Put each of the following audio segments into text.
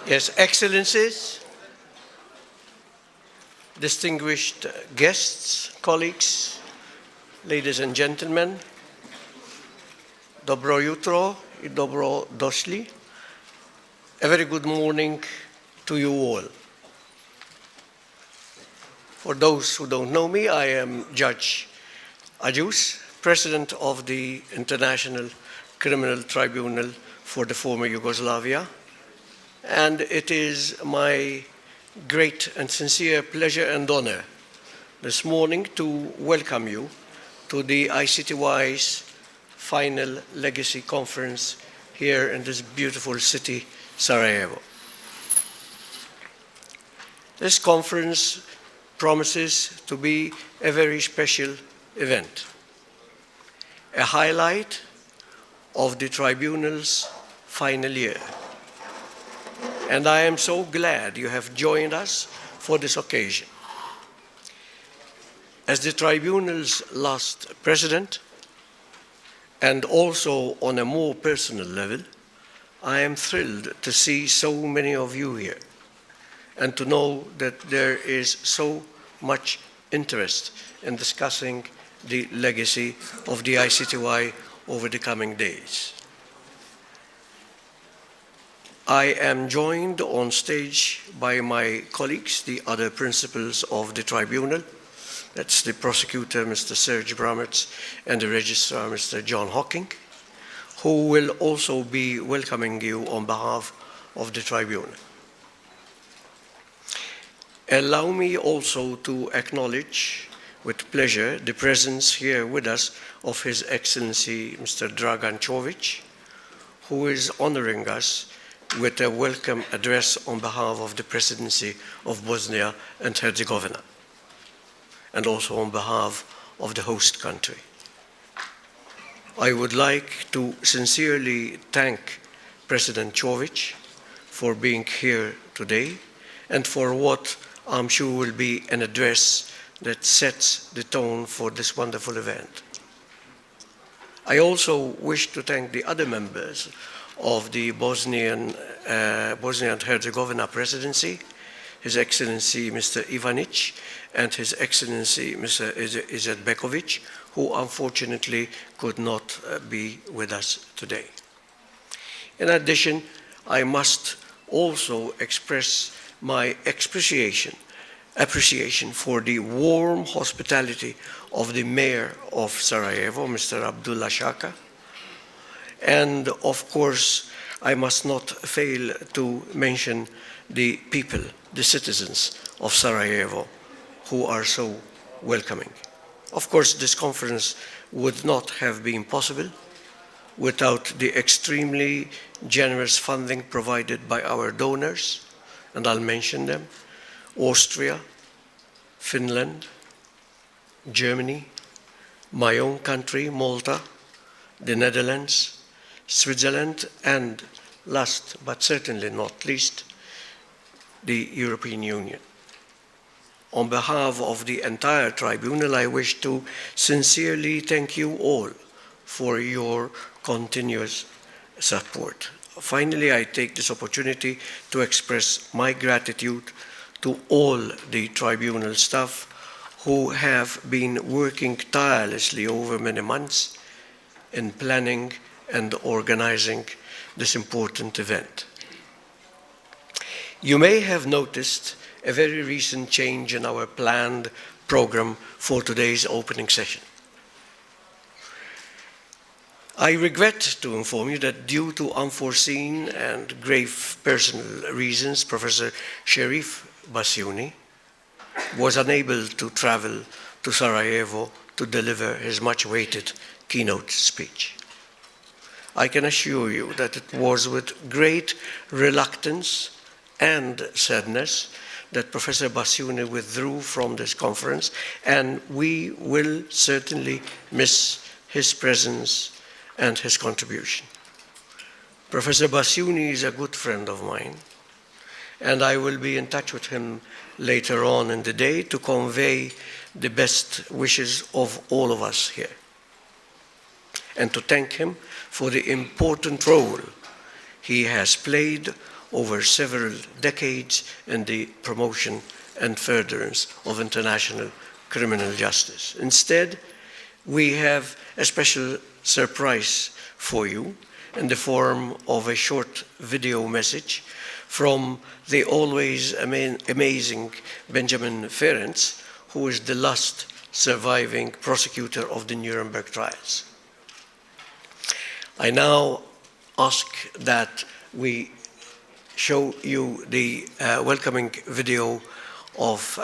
Yes, Excellencies, distinguished guests, colleagues, ladies and gentlemen, dobro jutro I dobro došli. A very good morning to you all. For those who don't know me, I am Judge Agius, President of the International Criminal Tribunal for the former Yugoslavia. And it is my great and sincere pleasure and honor this morning to welcome you to the ICTY's final legacy conference here in this beautiful city, Sarajevo. This conference promises to be a very special event, a highlight of the tribunal's final year. And I am so glad you have joined us for this occasion. As the tribunal's last president, and also on a more personal level, I am thrilled to see so many of you here and to know that there is so much interest in discussing the legacy of the ICTY over the coming days. I am joined on stage by my colleagues, the other principals of the tribunal. That's the prosecutor, Mr. Serge Brammertz, and the registrar, Mr. John Hocking, who will also be welcoming you on behalf of the tribunal. Allow me also to acknowledge with pleasure the presence here with us of His Excellency, Mr. Dragan Čović, who is honoring us with a welcome address on behalf of the Presidency of Bosnia and Herzegovina, and also on behalf of the host country. I would like to sincerely thank President Čović for being here today and for what I'm sure will be an address that sets the tone for this wonderful event. I also wish to thank the other members of the Bosnia and Herzegovina Presidency, His Excellency Mr. Ivanić and His Excellency Mr. Izetbegović, who unfortunately could not be with us today. In addition, I must also express my appreciation for the warm hospitality of the Mayor of Sarajevo, Mr. Abdullah Shaka. And of course, I must not fail to mention the people, the citizens of Sarajevo, who are so welcoming. Of course, this conference would not have been possible without the extremely generous funding provided by our donors, and I'll mention them: Austria, Finland, Germany, my own country, Malta, the Netherlands, Switzerland, and last but certainly not least, the European Union. On behalf of the entire tribunal, I wish to sincerely thank you all for your continuous support. Finally, I take this opportunity to express my gratitude to all the tribunal staff who have been working tirelessly over many months in planning and organizing this important event. You may have noticed a very recent change in our planned program for today's opening session. I regret to inform you that due to unforeseen and grave personal reasons, Professor Sherif Bassiouni was unable to travel to Sarajevo to deliver his much-awaited keynote speech. I can assure you that it was with great reluctance and sadness that Professor Bassiouni withdrew from this conference, and we will certainly miss his presence and his contribution. Professor Bassiouni is a good friend of mine, and I will be in touch with him later on in the day to convey the best wishes of all of us here, and to thank him for the important role he has played over several decades in the promotion and furtherance of international criminal justice. Instead, we have a special surprise for you in the form of a short video message from the always amazing Benjamin Ferencz, who is the last surviving prosecutor of the Nuremberg trials. I now ask that we show you the welcoming video of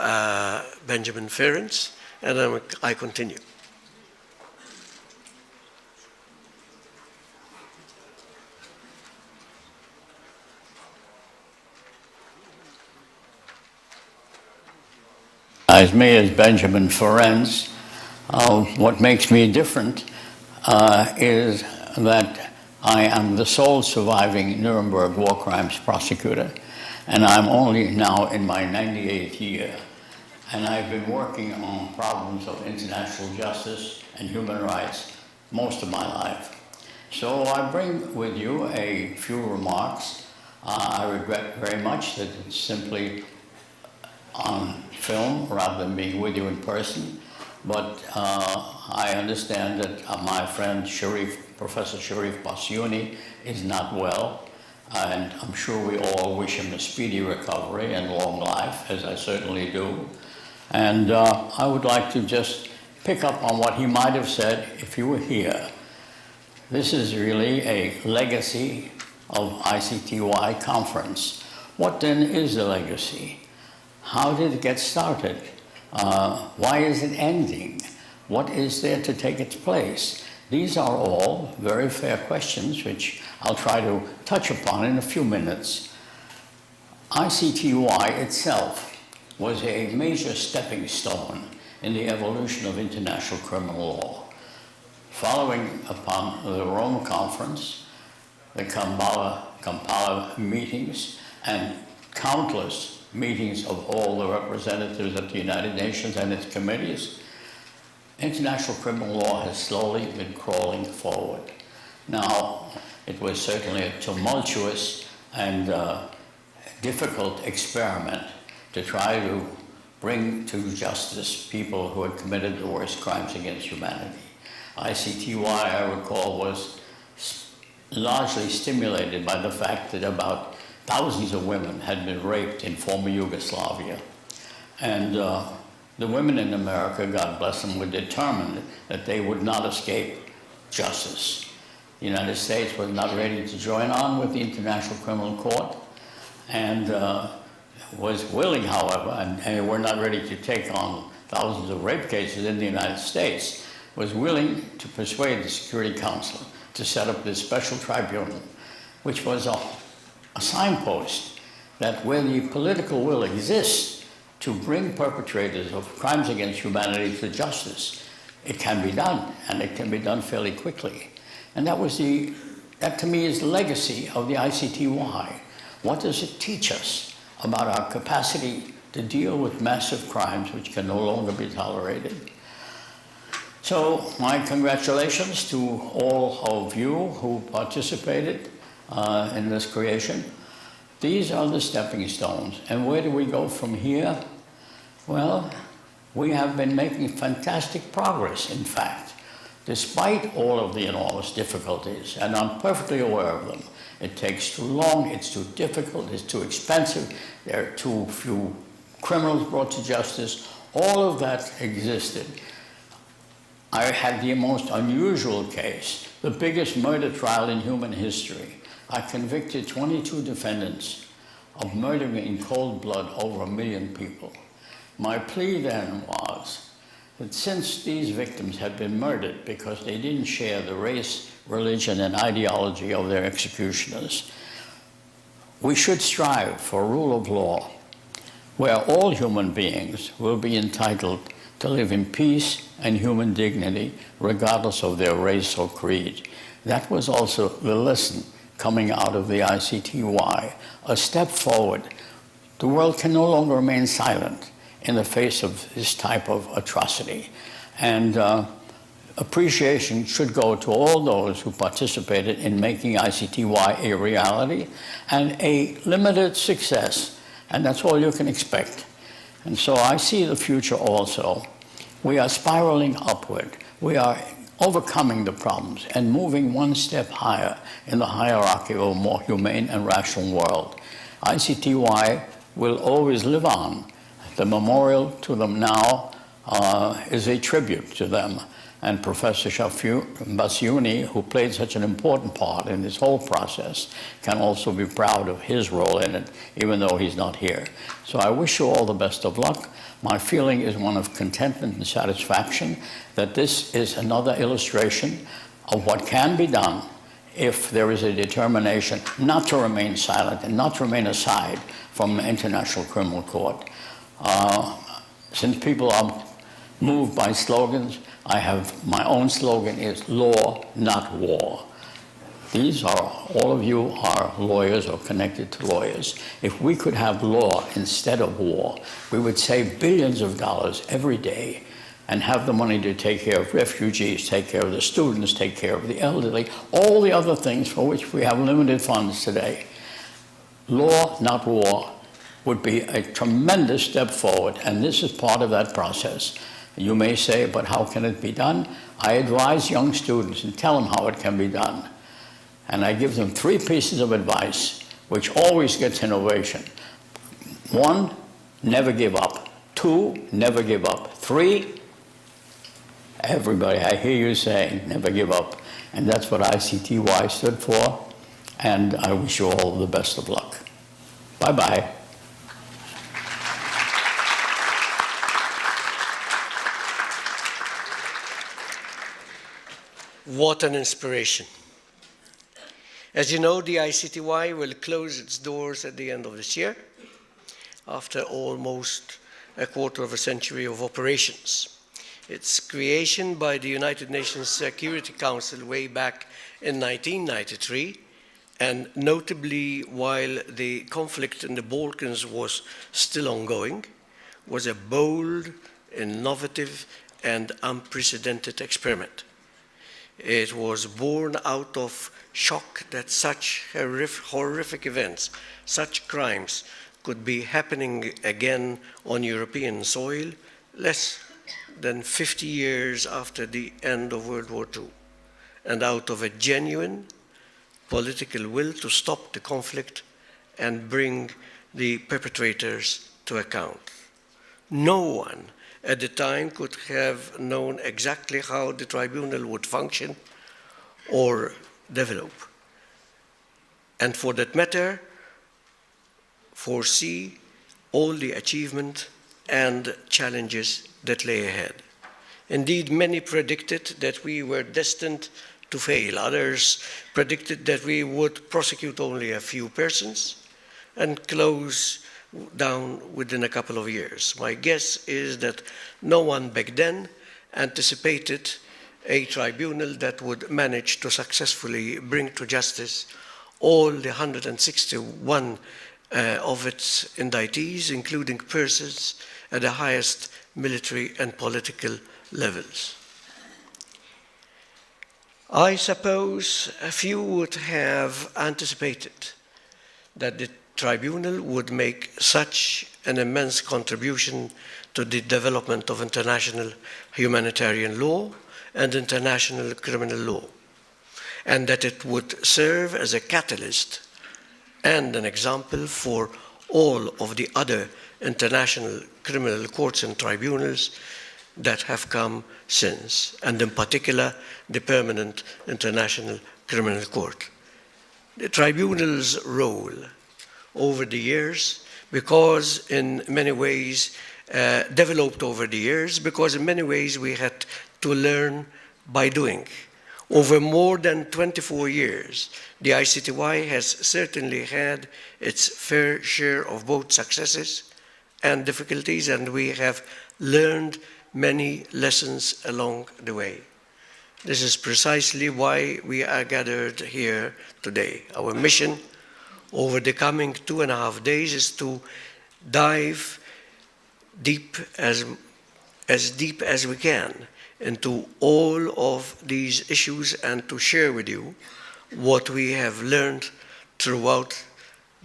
Benjamin Ferencz, and then I continue. As me as Benjamin Ferencz, what makes me different is that I am the sole surviving Nuremberg war crimes prosecutor, and I'm only now in my 98th year. And I've been working on problems of international justice and human rights most of my life. So I bring with you a few remarks. I regret very much that it's simply on film rather than being with you in person, but I understand that my friend Professor Sharif Bassiouni is not well, and I'm sure we all wish him a speedy recovery and long life, as I certainly do. And I would like to just pick up on what he might have said if he were here. This is really a legacy of ICTY conference. What then is the legacy? How did it get started? Why is it ending? What is there to take its place? These are all very fair questions, which I'll try to touch upon in a few minutes. ICTY itself was a major stepping stone in the evolution of international criminal law. Following upon the Rome Conference, the Kampala meetings, and countless meetings of all the representatives of the United Nations and its committees, international criminal law has slowly been crawling forward. Now, it was certainly a tumultuous and difficult experiment to try to bring to justice people who had committed the worst crimes against humanity. ICTY, I recall, was largely stimulated by the fact that about thousands of women had been raped in former Yugoslavia. And the women in America, God bless them, were determined that they would not escape justice. The United States was not ready to join on with the International Criminal Court, and was willing, however, and were not ready to take on thousands of rape cases in the United States, was willing to persuade the Security Council to set up this special tribunal, which was a signpost that where the political will exists to bring perpetrators of crimes against humanity to justice, it can be done, and it can be done fairly quickly. And that to me is the legacy of the ICTY. What does it teach us about our capacity to deal with massive crimes which can no longer be tolerated? So my congratulations to all of you who participated in this creation. These are the stepping stones. And where do we go from here? Well, we have been making fantastic progress, in fact, despite all of the enormous difficulties, and I'm perfectly aware of them. It takes too long, it's too difficult, it's too expensive, there are too few criminals brought to justice. All of that existed. I had the most unusual case, the biggest murder trial in human history. I convicted 22 defendants of murdering in cold blood over 1 million people. My plea then was that since these victims had been murdered because they didn't share the race, religion, and ideology of their executioners, we should strive for a rule of law where all human beings will be entitled to live in peace and human dignity regardless of their race or creed. That was also the lesson coming out of the ICTY, a step forward. The world can no longer remain silent in the face of this type of atrocity. And appreciation should go to all those who participated in making ICTY a reality and a limited success, and that's all you can expect. And so I see the future also. We are spiraling upward. We are overcoming the problems and moving one step higher in the hierarchy of a more humane and rational world. ICTY will always live on. The memorial to them now is a tribute to them. And Professor Bassiouni, who played such an important part in this whole process, can also be proud of his role in it, even though he's not here. So I wish you all the best of luck. My feeling is one of contentment and satisfaction that this is another illustration of what can be done if there is a determination not to remain silent and not to remain aside from the International Criminal Court. Since people are moved by slogans, I have my own slogan is law, not war. These are, all of you are lawyers or connected to lawyers. If we could have law instead of war, we would save billions of dollars every day and have the money to take care of refugees, take care of the students, take care of the elderly, all the other things for which we have limited funds today. Law, not war, would be a tremendous step forward, and this is part of that process. You may say, but how can it be done? I advise young students and tell them how it can be done. And I give them 3 pieces of advice, which always gets innovation. 1, never give up. 2, never give up. 3, everybody, I hear you saying, never give up. And that's what ICTY stood for. And I wish you all the best of luck. Bye-bye. What an inspiration. As you know, the ICTY will close its doors at the end of this year, after almost a quarter of a century of operations. Its creation by the United Nations Security Council way back in 1993, and notably while the conflict in the Balkans was still ongoing, was a bold, innovative, and unprecedented experiment. It was born out of shock that such horrific events, such crimes, could be happening again on European soil less than 50 years after the end of World War II, and out of a genuine political will to stop the conflict and bring the perpetrators to account. No one at the time could have known exactly how the tribunal would function or develop, and for that matter, foresee all the achievement and challenges that lay ahead. Indeed, many predicted that we were destined to fail. Others predicted that we would prosecute only a few persons and close down within a couple of years. My guess is that no one back then anticipated a tribunal that would manage to successfully bring to justice all the 161 of its indictees, including persons at the highest military and political levels. I suppose a few would have anticipated that the tribunal would make such an immense contribution to the development of international humanitarian law and international criminal law, and that it would serve as a catalyst and an example for all of the other international criminal courts and tribunals that have come since, and in particular, the Permanent International Criminal Court. The tribunal's role over the years, because in many ways, developed over the years, because in many ways we had to learn by doing. Over more than 24 years, the ICTY has certainly had its fair share of both successes and difficulties, and we have learned many lessons along the way. This is precisely why we are gathered here today. Our mission over the coming 2.5 days is to dive deep as as deep as we can into all of these issues and to share with you what we have learned throughout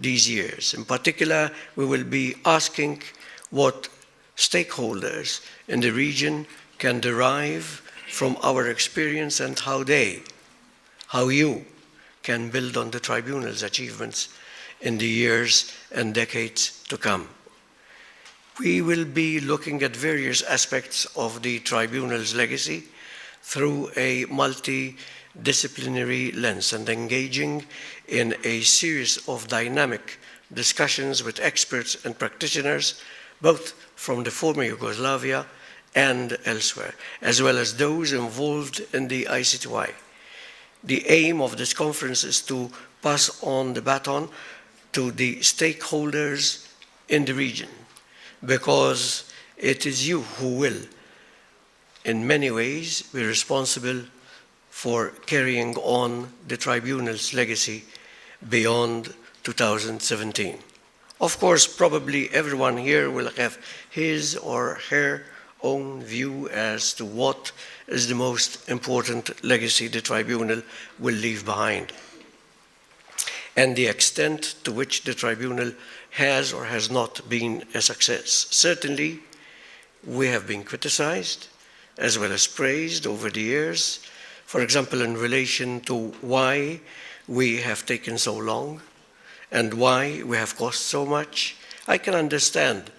these years. In particular, we will be asking what stakeholders in the region can derive from our experience and how you can build on the Tribunal's achievements in the years and decades to come. We will be looking at various aspects of the Tribunal's legacy through a multidisciplinary lens and engaging in a series of dynamic discussions with experts and practitioners, both from the former Yugoslavia and elsewhere, as well as those involved in the ICTY. The aim of this conference is to pass on the baton to the stakeholders in the region, because it is you who will, in many ways, be responsible for carrying on the Tribunal's legacy beyond 2017. Of course, probably everyone here will have his or her own view as to what is the most important legacy the Tribunal will leave behind, and the extent to which the Tribunal has or has not been a success. Certainly, we have been criticized as well as praised over the years, for example, in relation to why we have taken so long and why we have cost so much. I can understand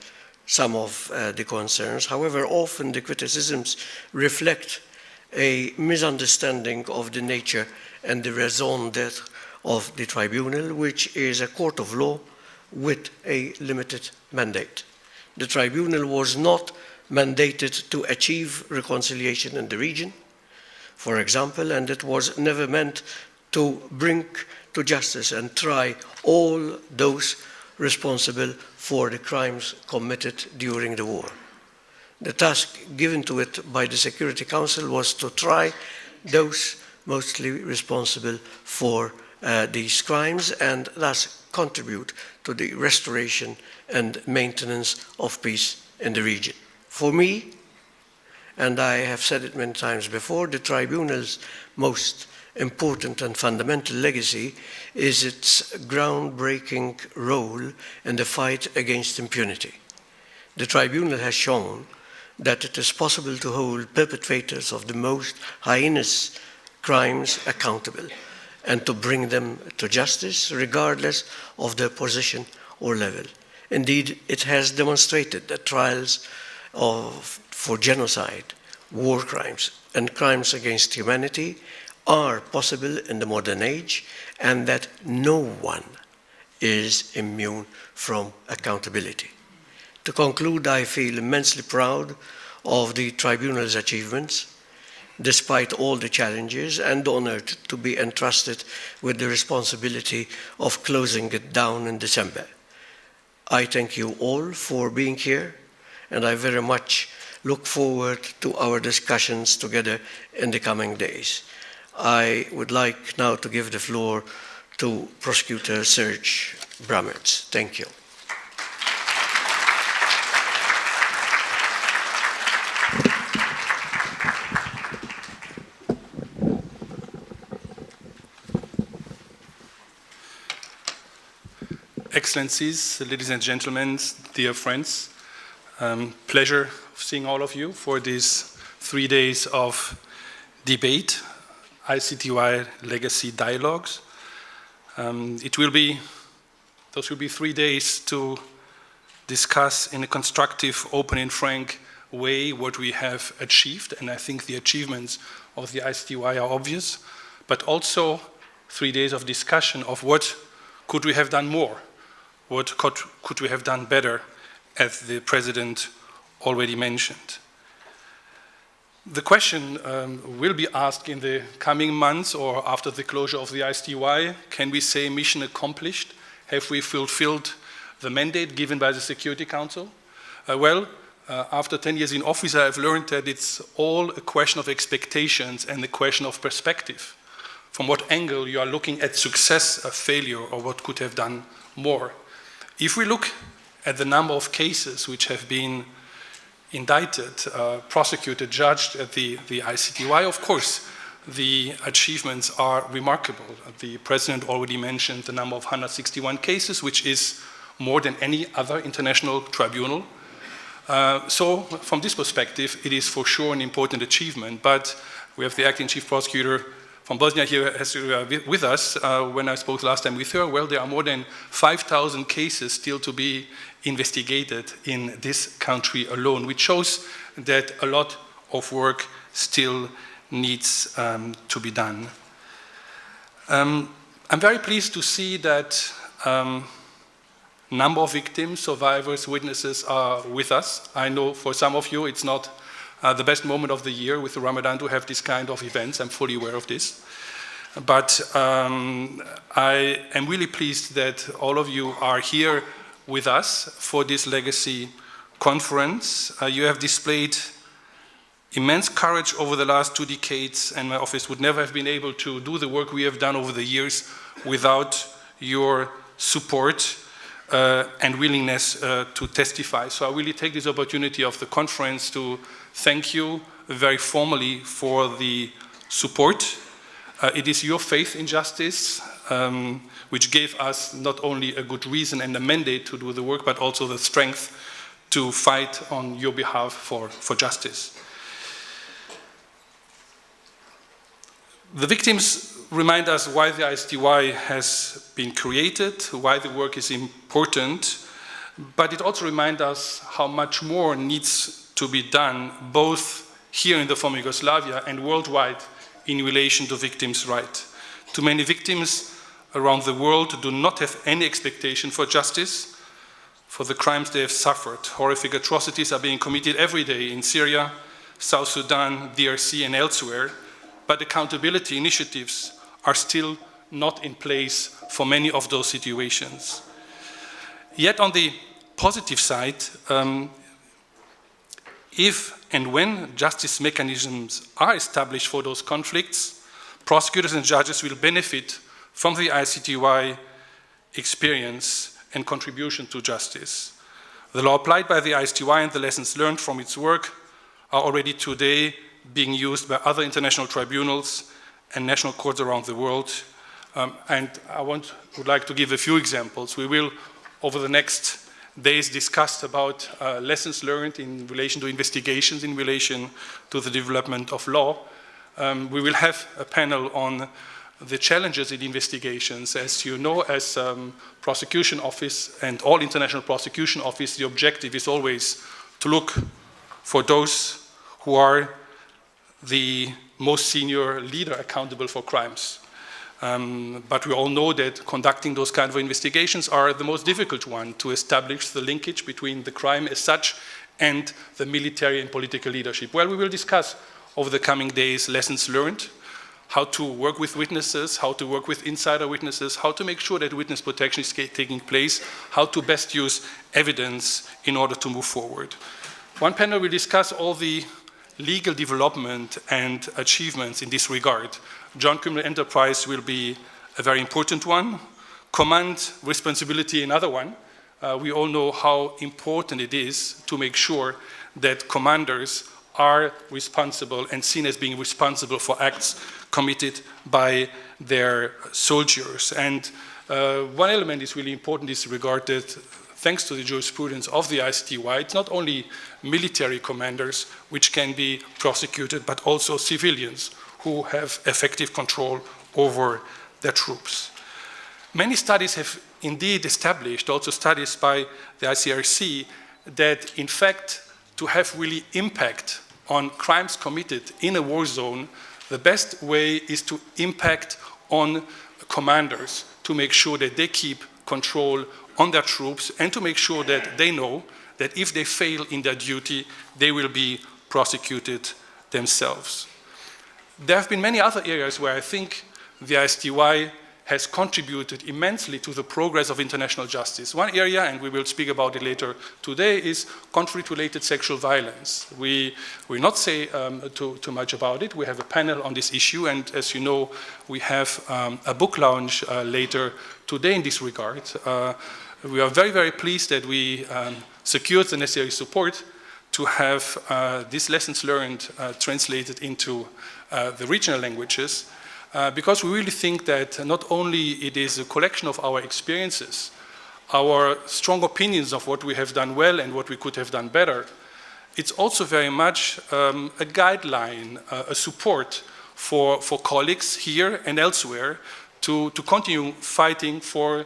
some of the concerns. However, often the criticisms reflect a misunderstanding of the nature and the raison d'etre of the Tribunal, which is a court of law with a limited mandate. The Tribunal was not mandated to achieve reconciliation in the region, for example, and it was never meant to bring to justice and try all those responsible for the crimes committed during the war. The task given to it by the Security Council was to try those mostly responsible for these crimes and thus contribute to the restoration and maintenance of peace in the region. For me, and I have said it many times before, the Tribunal's most important and fundamental legacy is its groundbreaking role in the fight against impunity. The Tribunal has shown that it is possible to hold perpetrators of the most heinous crimes accountable and to bring them to justice regardless of their position or level. Indeed, it has demonstrated that trials for genocide, war crimes, and crimes against humanity are possible in the modern age, and that no one is immune from accountability. To conclude, I feel immensely proud of the Tribunal's achievements, despite all the challenges, and honored to be entrusted with the responsibility of closing it down in December. I thank you all for being here, and I very much look forward to our discussions together in the coming days. I would like now to give the floor to Prosecutor Serge Brammertz. Thank you. Excellencies, ladies and gentlemen, dear friends, pleasure of seeing all of you for these 3 days of debate, ICTY Legacy Dialogues. Those will be 3 days to discuss in a constructive, open and frank way what we have achieved, and I think the achievements of the ICTY are obvious, but also 3 days of discussion of what could we have done more. What could we have done better, as the President already mentioned? The question will be asked in the coming months or after the closure of the ICTY. Can we say mission accomplished? Have we fulfilled the mandate given by the Security Council? After 10 years in office, I have learned that it's all a question of expectations and a question of perspective. From what angle you are looking at success, a failure, or what could have done more. If we look at the number of cases which have been indicted, prosecuted, judged at the ICTY. Of course, the achievements are remarkable. The President already mentioned the number of 161 cases, which is more than any other international tribunal. So from this perspective, it is for sure an important achievement, but we have the acting chief prosecutor from Bosnia here with us. When I spoke last time with her, well, there are more than 5,000 cases still to be investigated in this country alone, which shows that a lot of work still needs to be done. I'm very pleased to see that number of victims, survivors, witnesses are with us. I know for some of you it's not the best moment of the year with the Ramadan to have this kind of events. I'm fully aware of this. But I am really pleased that all of you are here with us for this legacy conference. You have displayed immense courage over the last 2 decades, and my office would never have been able to do the work we have done over the years without your support and willingness to testify. So I really take this opportunity of the conference to thank you very formally for the support. It is your faith in justice which gave us not only a good reason and a mandate to do the work, but also the strength to fight on your behalf for justice. The victims remind us why the ICTY has been created, why the work is important, but it also reminds us how much more needs to be done, both here in the former Yugoslavia and worldwide in relation to victims' rights. Too many victims around the world do not have any expectation for justice for the crimes they have suffered. Horrific atrocities are being committed every day in Syria, South Sudan, DRC, and elsewhere, but accountability initiatives are still not in place for many of those situations. Yet on the positive side, if and when justice mechanisms are established for those conflicts, prosecutors and judges will benefit from the ICTY experience and contribution to justice. The law applied by the ICTY and the lessons learned from its work are already today being used by other international tribunals and national courts around the world. And I would like to give a few examples. We will, over the next days, discuss about lessons learned in relation to investigations, in relation to the development of law. We will have a panel on the challenges in investigations. As you know, as prosecution office and all international prosecution office, the objective is always to look for those who are the most senior leader accountable for crimes. But we all know that conducting those kind of investigations are the most difficult one to establish the linkage between the crime as such and the military and political leadership. Well, we will discuss over the coming days lessons learned, how to work with witnesses, how to work with insider witnesses, how to make sure that witness protection is taking place, how to best use evidence in order to move forward. One panel will discuss all the legal development and achievements in this regard. Joint criminal enterprise will be a very important one. Command responsibility, another one. We all know how important it is to make sure that commanders are responsible and seen as being responsible for acts committed by their soldiers. And one element is really important in this regard, that thanks to the jurisprudence of the ICTY, it's not only military commanders which can be prosecuted, but also civilians who have effective control over their troops. Many studies have indeed established, also studies by the ICRC, that in fact to have really impact on crimes committed in a war zone, the best way is to impact on commanders to make sure that they keep control on their troops and to make sure that they know that if they fail in their duty, they will be prosecuted themselves. There have been many other areas where I think the ICTY has contributed immensely to the progress of international justice. One area, and we will speak about it later today, is conflict-related sexual violence. We will not say too much about it. We have a panel on this issue, and as you know, we have a book launch later today in this regard. We are very, very pleased that we secured the necessary support to have these lessons learned translated into the regional languages, because we really think that not only it is a collection of our experiences, our strong opinions of what we have done well and what we could have done better, it's also very much a guideline, a support for colleagues here and elsewhere to continue fighting for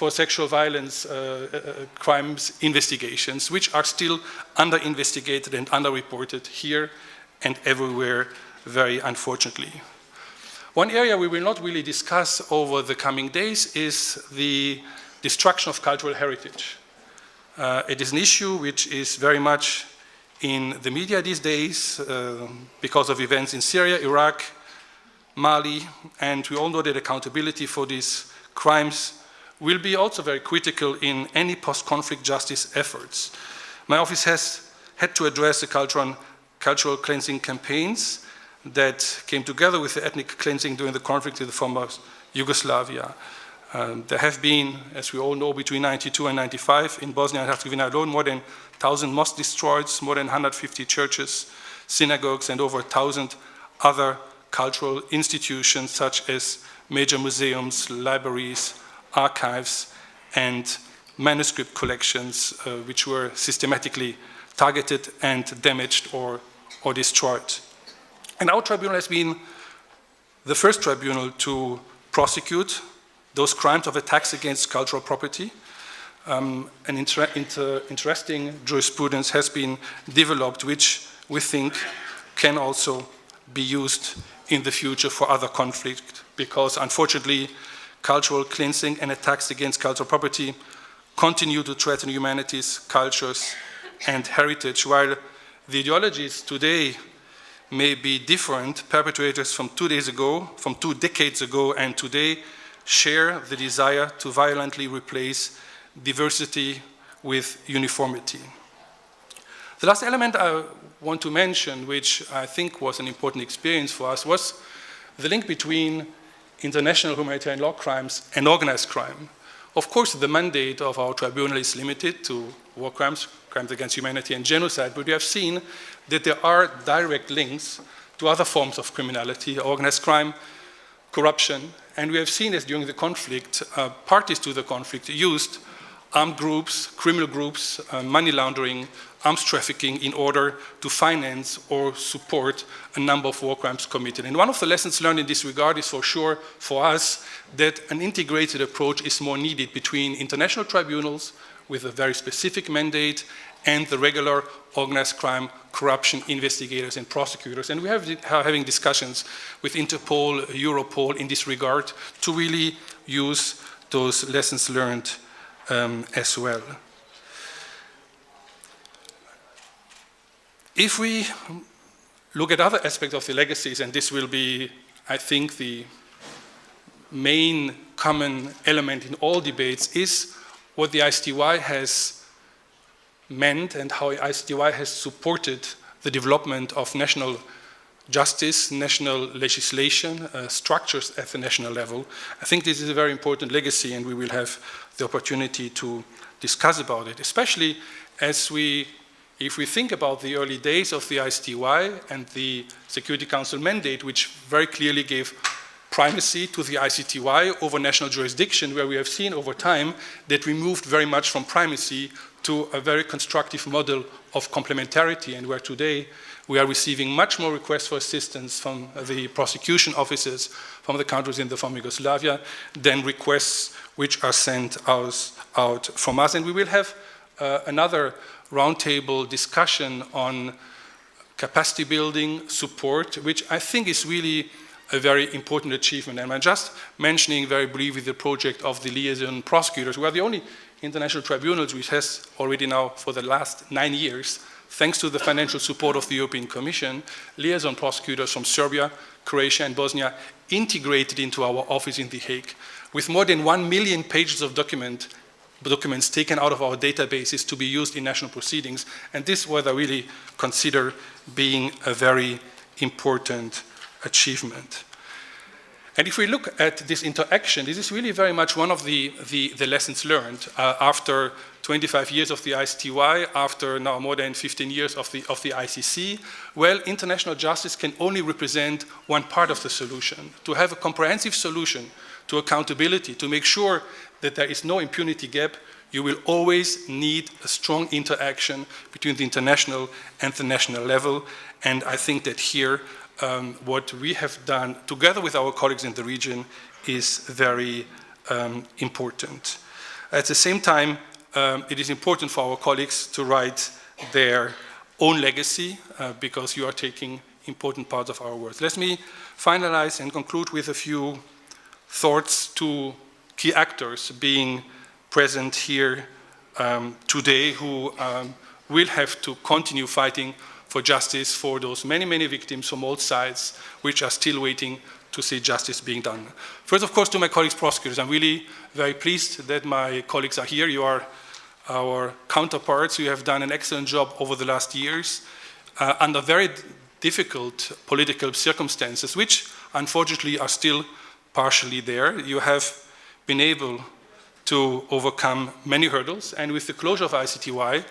sexual violence crimes investigations, which are still under-investigated and under-reported here and everywhere, very unfortunately. One area we will not really discuss over the coming days is the destruction of cultural heritage. It is an issue which is very much in the media these days because of events in Syria, Iraq, Mali, and we all know that accountability for these crimes will be also very critical in any post-conflict justice efforts. My office has had to address the cultural cleansing campaigns that came together with the ethnic cleansing during the conflict in the former Yugoslavia. There have been, as we all know, between 92 and 95 in Bosnia and Herzegovina alone, more than 1,000 mosques destroyed, more than 150 churches, synagogues, and over 1,000 other cultural institutions such as major museums, libraries, archives, and manuscript collections which were systematically targeted and damaged or destroyed. And our tribunal has been the first tribunal to prosecute those crimes of attacks against cultural property. An interesting jurisprudence has been developed, which we think can also be used in the future for other conflict, because unfortunately, cultural cleansing and attacks against cultural property continue to threaten humanities, cultures, and heritage. While the ideologies today may be different, perpetrators from 2 decades ago and today share the desire to violently replace diversity with uniformity. The last element I want to mention, which I think was an important experience for us, was the link between international humanitarian law crimes and organized crime. Of course, the mandate of our tribunal is limited to war crimes, crimes against humanity, and genocide, but we have seen that there are direct links to other forms of criminality, organized crime, corruption, and we have seen as during the conflict, parties to the conflict used armed groups, criminal groups, money laundering, arms trafficking in order to finance or support a number of war crimes committed. And one of the lessons learned in this regard is for sure for us that an integrated approach is more needed between international tribunals with a very specific mandate and the regular organized crime, corruption investigators and prosecutors. And we are having discussions with Interpol, Europol in this regard to really use those lessons learned as well. If we look at other aspects of the legacies, and this will be, I think, the main common element in all debates, is what the ICTY has meant and how ICTY has supported the development of national justice, national legislation, structures at the national level. I think this is a very important legacy, and we will have the opportunity to discuss about it, especially if we think about the early days of the ICTY and the Security Council mandate, which very clearly gave primacy to the ICTY over national jurisdiction, where we have seen over time that we moved very much from primacy to a very constructive model of complementarity, and where today we are receiving much more requests for assistance from the prosecution offices from the countries in the former Yugoslavia than requests which are sent out from us. And we will have another roundtable discussion on capacity building support, which I think is really a very important achievement. And I'm just mentioning very briefly the project of the liaison prosecutors. We are the only international tribunals which has already now for the last 9 years, thanks to the financial support of the European Commission, liaison prosecutors from Serbia, Croatia, and Bosnia integrated into our office in The Hague, with more than 1 million pages of documents taken out of our databases to be used in national proceedings. And this is what I really consider being a very important achievement. And if we look at this interaction, this is really very much one of the lessons learned after 25 years of the ICTY, after now more than 15 years of the ICC. Well, international justice can only represent one part of the solution. To have a comprehensive solution to accountability, to make sure that there is no impunity gap, you will always need a strong interaction between the international and the national level. And I think that here, what we have done together with our colleagues in the region is very important. At the same time, it is important for our colleagues to write their own legacy because you are taking important parts of our work. Let me finalize and conclude with a few thoughts to key actors being present here today who will have to continue fighting for justice for those many, many victims from all sides which are still waiting to see justice being done. First, of course, to my colleagues prosecutors. I'm really very pleased that my colleagues are here. You are our counterparts. You have done an excellent job over the last years under very difficult political circumstances, which unfortunately are still partially there. You have been able to overcome many hurdles, and with the closure of ICTY,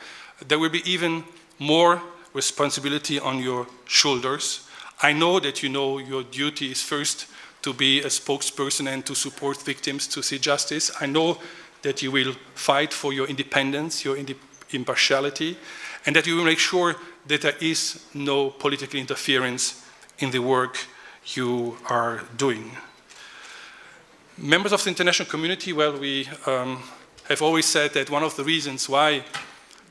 there will be even more responsibility on your shoulders. I know that you know your duty is first to be a spokesperson and to support victims to see justice. I know that you will fight for your independence, your impartiality, and that you will make sure that there is no political interference in the work you are doing. Members of the international community, well, we have always said that one of the reasons why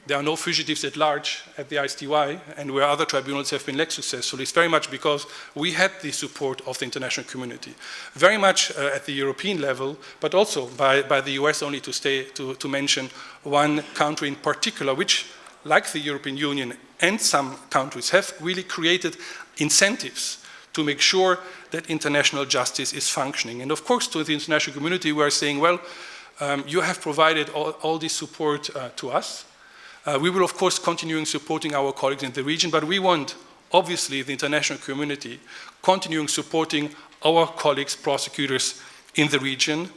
there are no fugitives at large at the ICTY and where other tribunals have been less successful is very much because we had the support of the international community. Very much at the European level, but also by the US, only to mention one country in particular, which, like the European Union and some countries, have really created incentives to make sure that international justice is functioning. And of course, to the international community, we are saying, well, you have provided all this support to us. We will, of course, continue supporting our colleagues in the region, but we want, obviously, the international community continuing supporting our colleagues, prosecutors in the region.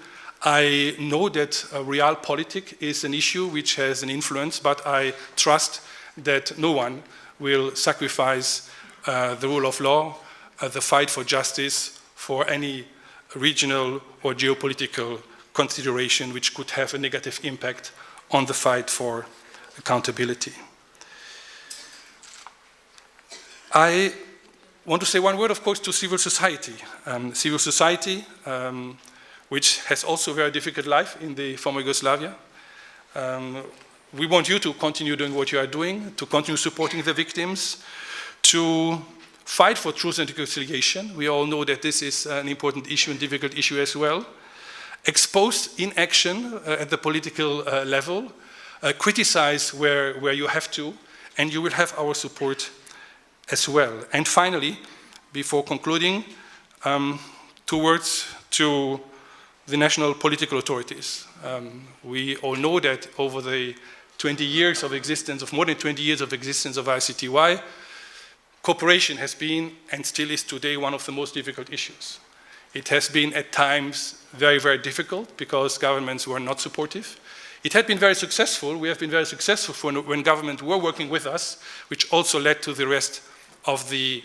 I know that realpolitik is an issue which has an influence, but I trust that no one will sacrifice the rule of law, the fight for justice, for any regional or geopolitical consideration which could have a negative impact on the fight for accountability. I want to say one word, of course, to civil society. Civil society, which has also a very difficult life in the former Yugoslavia. We want you to continue doing what you are doing, to continue supporting the victims, to fight for truth and reconciliation. We all know that this is an important issue and difficult issue as well. Expose inaction at the political level. Criticize where you have to, and you will have our support as well. And finally, before concluding, 2 words to the national political authorities. We all know that over the 20 years of existence, of more than 20 years of existence of ICTY, cooperation has been, and still is today, one of the most difficult issues. It has been at times very, very difficult because governments were not supportive. It had been very successful. We have been very successful when governments were working with us, which also led to the rest of the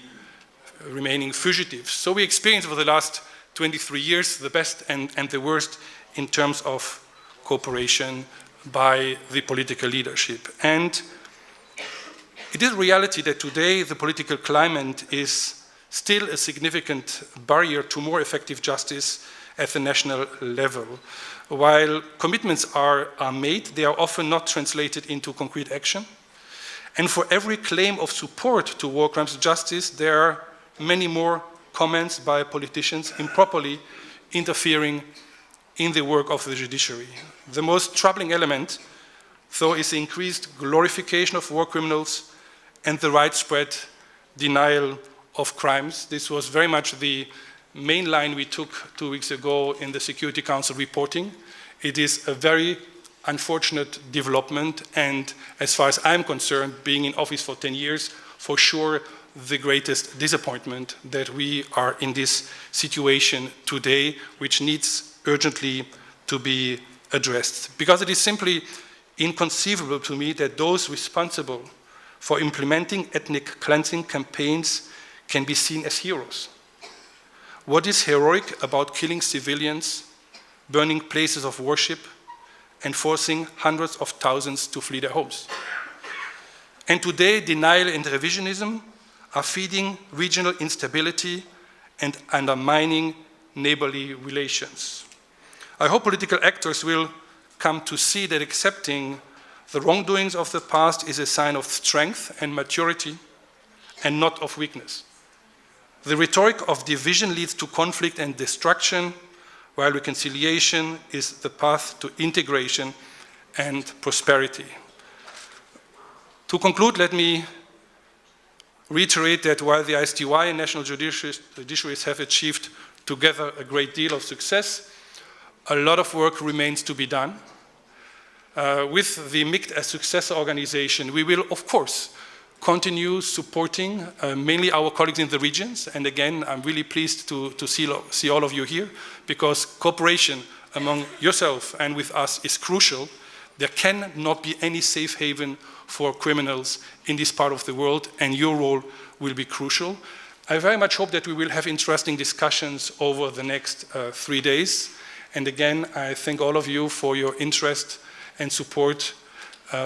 remaining fugitives. So we experienced over the last 23 years the best and the worst in terms of cooperation by the political leadership. And it is a reality that today the political climate is still a significant barrier to more effective justice at the national level. While commitments are made, they are often not translated into concrete action. And for every claim of support to war crimes justice, there are many more comments by politicians improperly interfering in the work of the judiciary. The most troubling element, though, is the increased glorification of war criminals and the widespread denial of crimes. This was very much the main line we took 2 weeks ago in the Security Council reporting. It is a very unfortunate development, and as far as I'm concerned, being in office for 10 years, for sure the greatest disappointment that we are in this situation today, which needs urgently to be addressed. Because it is simply inconceivable to me that those responsible for implementing ethnic cleansing campaigns can be seen as heroes. What is heroic about killing civilians, burning places of worship, and forcing hundreds of thousands to flee their homes? And today, denial and revisionism are feeding regional instability and undermining neighborly relations. I hope political actors will come to see that accepting the wrongdoings of the past is a sign of strength and maturity and not of weakness. The rhetoric of division leads to conflict and destruction, while reconciliation is the path to integration and prosperity. To conclude, let me reiterate that while the ICTY and national judiciaries have achieved together a great deal of success, a lot of work remains to be done. With the MICT as successor organization, we will, of course, continue supporting mainly our colleagues in the regions. And again, I'm really pleased to see all of you here, because cooperation among yourself and with us is crucial. There cannot be any safe haven for criminals in this part of the world, and your role will be crucial. I very much hope that we will have interesting discussions over the next 3 days. And again, I thank all of you for your interest and support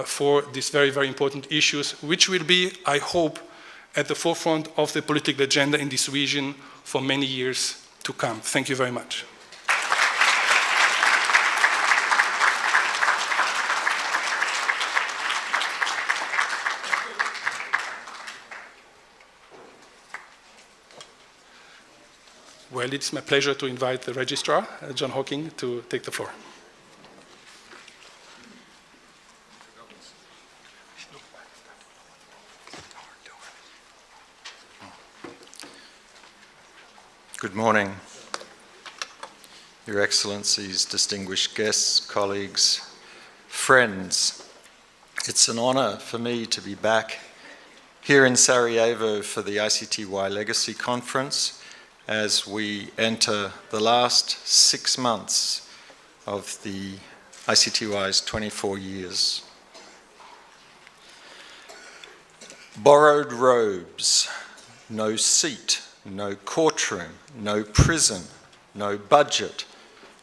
for these very, very important issues, which will be, I hope, at the forefront of the political agenda in this region for many years to come. Thank you very much. Well, it's my pleasure to invite the Registrar, John Hocking, to take the floor. Good morning, Your Excellencies, distinguished guests, colleagues, friends. It's an honor for me to be back here in Sarajevo for the ICTY Legacy Conference as we enter the last 6 months of the ICTY's 24 years. Borrowed robes, no seat, no courtroom, no prison, no budget,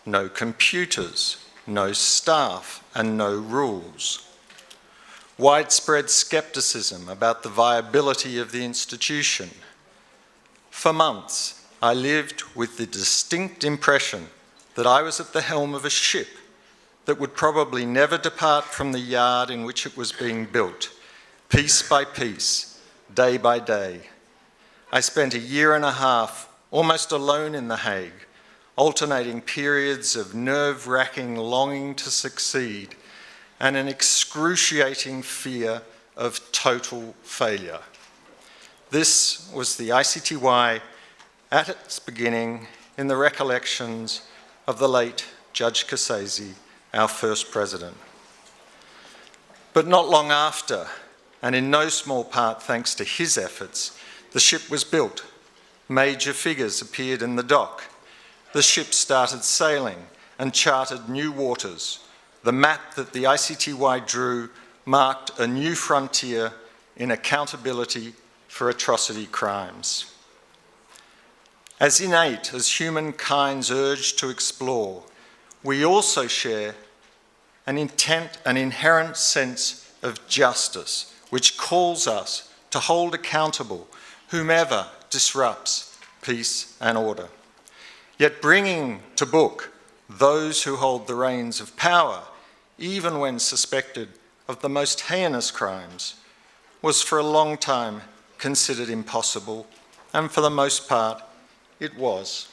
no computers, no staff, and no rules. Widespread skepticism about the viability of the institution. For months, I lived with the distinct impression that I was at the helm of a ship that would probably never depart from the yard in which it was being built, piece by piece, day by day. I spent a year and a half almost alone in The Hague, alternating periods of nerve-wracking longing to succeed and an excruciating fear of total failure. This was the ICTY at its beginning in the recollections of the late Judge Kasese, our first president. But not long after, and in no small part thanks to his efforts, the ship was built. Major figures appeared in the dock. The ship started sailing and charted new waters. The map that the ICTY drew marked a new frontier in accountability for atrocity crimes. As innate as humankind's urge to explore, we also share an inherent sense of justice, which calls us to hold accountable whomever disrupts peace and order. Yet bringing to book those who hold the reins of power, even when suspected of the most heinous crimes, was for a long time considered impossible, and for the most part, it was.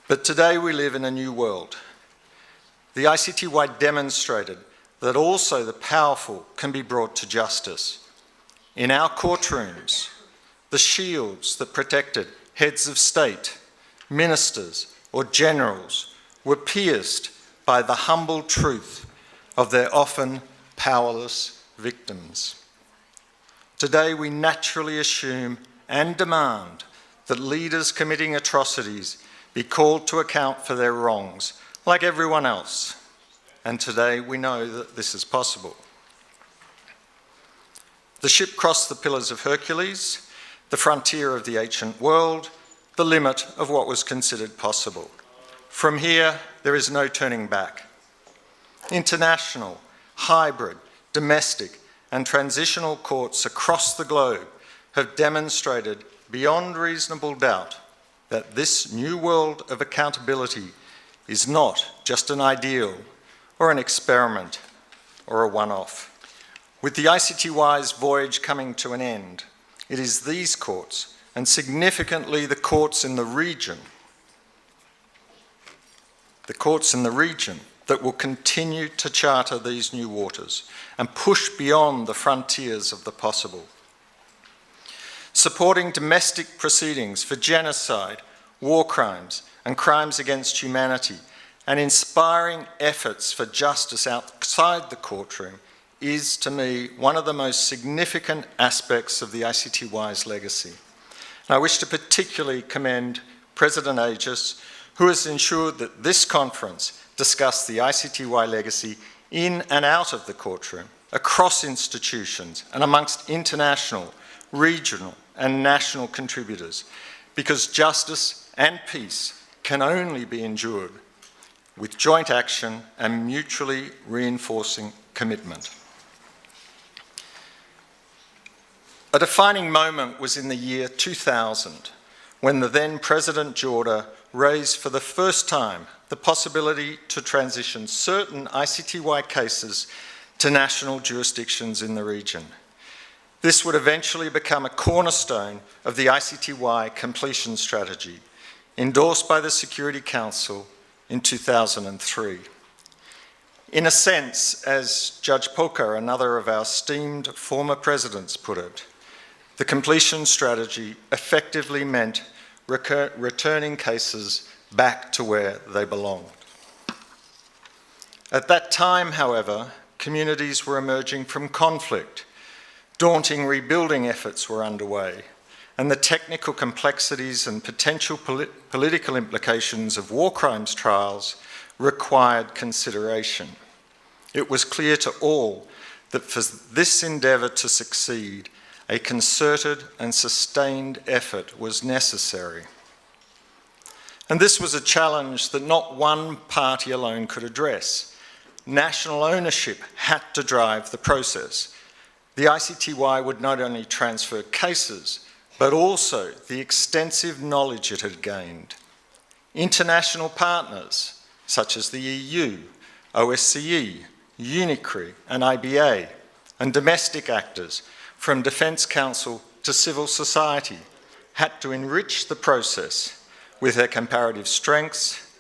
But today we live in a new world. The ICTY demonstrated that also the powerful can be brought to justice. In our courtrooms, the shields that protected heads of state, ministers, or generals were pierced by the humble truth of their often powerless victims. Today we naturally assume and demand that leaders committing atrocities be called to account for their wrongs, like everyone else. And today we know that this is possible. The ship crossed the Pillars of Hercules, the frontier of the ancient world, the limit of what was considered possible. From here, there is no turning back. International, hybrid, domestic, and transitional courts across the globe have demonstrated beyond reasonable doubt that this new world of accountability is not just an ideal or an experiment or a one-off. With the ICTY's voyage coming to an end, it is these courts, and significantly the courts in the region, that will continue to charter these new waters and push beyond the frontiers of the possible. Supporting domestic proceedings for genocide, war crimes, and crimes against humanity, and inspiring efforts for justice outside the courtroom is, to me, one of the most significant aspects of the ICTY's legacy. And I wish to particularly commend President Agius, who has ensured that this conference discussed the ICTY legacy in and out of the courtroom, across institutions, and amongst international, regional, and national contributors, because justice and peace can only be endured with joint action and mutually reinforcing commitment. A defining moment was in the year 2000, when the then President Jordan raised for the first time the possibility to transition certain ICTY cases to national jurisdictions in the region. This would eventually become a cornerstone of the ICTY completion strategy, endorsed by the Security Council in 2003. In a sense, as Judge Polka, another of our esteemed former presidents, put it, the completion strategy effectively meant returning cases back to where they belonged. At that time, however, communities were emerging from conflict, daunting rebuilding efforts were underway, and the technical complexities and potential political implications of war crimes trials required consideration. It was clear to all that for this endeavour to succeed, a concerted and sustained effort was necessary. And this was a challenge that not one party alone could address. National ownership had to drive the process. The ICTY would not only transfer cases, but also the extensive knowledge it had gained. International partners, such as the EU, OSCE, UNICRI, and IBA, and domestic actors, from Defence Council to civil society, had to enrich the process with their comparative strengths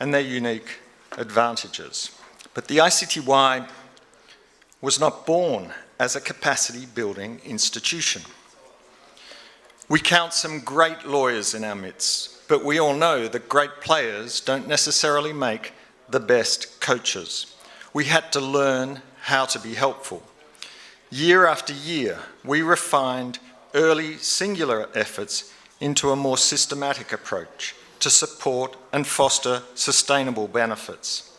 and their unique advantages. But the ICTY was not born as a capacity-building institution. We count some great lawyers in our midst, but we all know that great players don't necessarily make the best coaches. We had to learn how to be helpful. Year after year, we refined early singular efforts into a more systematic approach to support and foster sustainable benefits.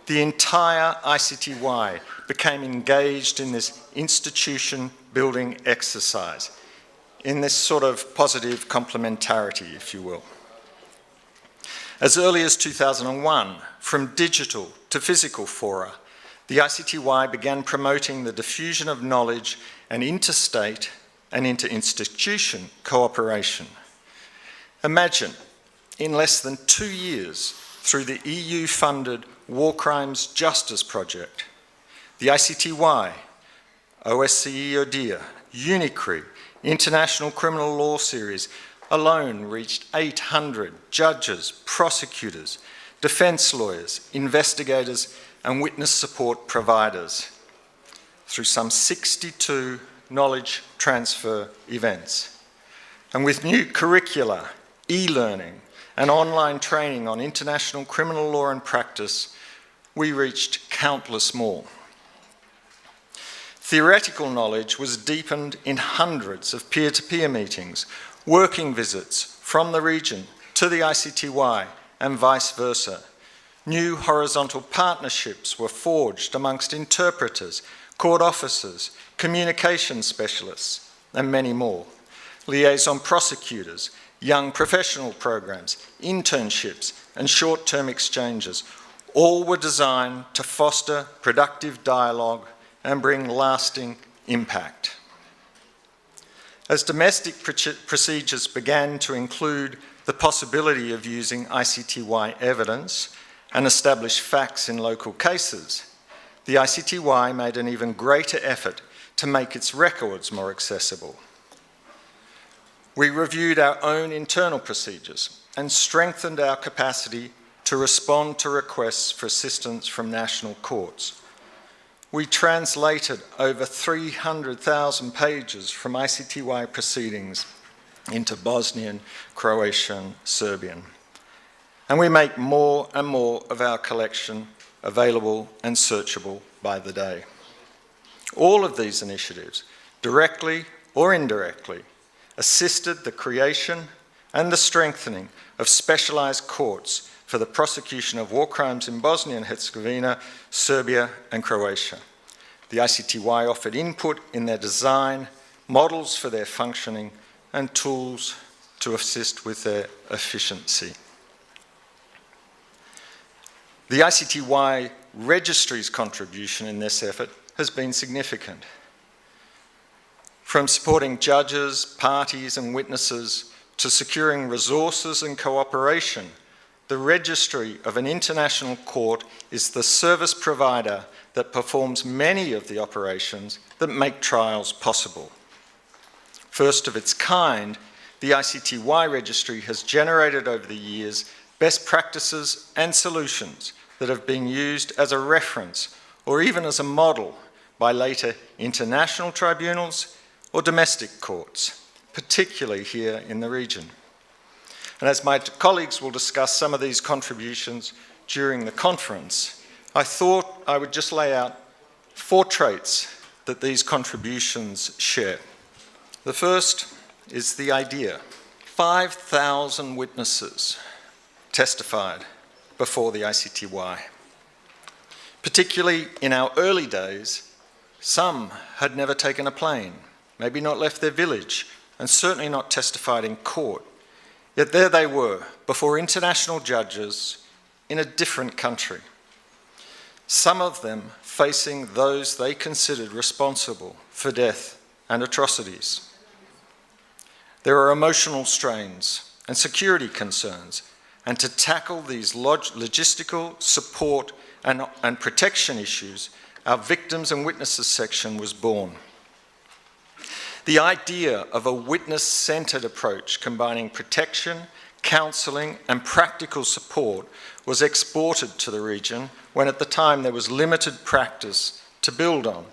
The entire ICTY became engaged in this institution-building exercise, in this sort of positive complementarity, if you will. As early as 2001, from digital to physical fora, the ICTY began promoting the diffusion of knowledge and interstate and inter-institution cooperation. Imagine, in less than 2 years, through the EU-funded War Crimes Justice Project, the ICTY, OSCE ODIHR, UNICRI, International Criminal Law Series alone reached 800 judges, prosecutors, defence lawyers, investigators, and witness support providers through some 62 knowledge transfer events. And with new curricula, e-learning, and online training on international criminal law and practice, we reached countless more. Theoretical knowledge was deepened in hundreds of peer-to-peer meetings, working visits from the region to the ICTY and vice versa. New horizontal partnerships were forged amongst interpreters, court officers, communication specialists, and many more. Liaison prosecutors, young professional programs, internships, and short-term exchanges, all were designed to foster productive dialogue and bring lasting impact. As domestic procedures began to include the possibility of using ICTY evidence and establish facts in local cases, the ICTY made an even greater effort to make its records more accessible. We reviewed our own internal procedures and strengthened our capacity to respond to requests for assistance from national courts. We translated over 300,000 pages from ICTY proceedings into Bosnian, Croatian, Serbian. And we make more and more of our collection available and searchable by the day. All of these initiatives, directly or indirectly, assisted the creation and the strengthening of specialised courts for the prosecution of war crimes in Bosnia and Herzegovina, Serbia and Croatia. The ICTY offered input in their design, models for their functioning, and tools to assist with their efficiency. The ICTY Registry's contribution in this effort has been significant. From supporting judges, parties and witnesses to securing resources and cooperation, the registry of an international court is the service provider that performs many of the operations that make trials possible. First of its kind, the ICTY registry has generated over the years best practices and solutions that have been used as a reference or even as a model by later international tribunals or domestic courts, particularly here in the region. And as my colleagues will discuss some of these contributions during the conference, I thought I would just lay out 4 traits that these contributions share. The first is the idea. 5,000 witnesses testified before the ICTY. Particularly in our early days, some had never taken a plane, maybe not left their village, and certainly not testified in court. Yet there they were, before international judges in a different country. Some of them facing those they considered responsible for death and atrocities. There are emotional strains and security concerns, and to tackle these logistical support and protection issues, our Victims and Witnesses section was born. The idea of a witness-centred approach combining protection, counselling and practical support was exported to the region when at the time there was limited practice to build on,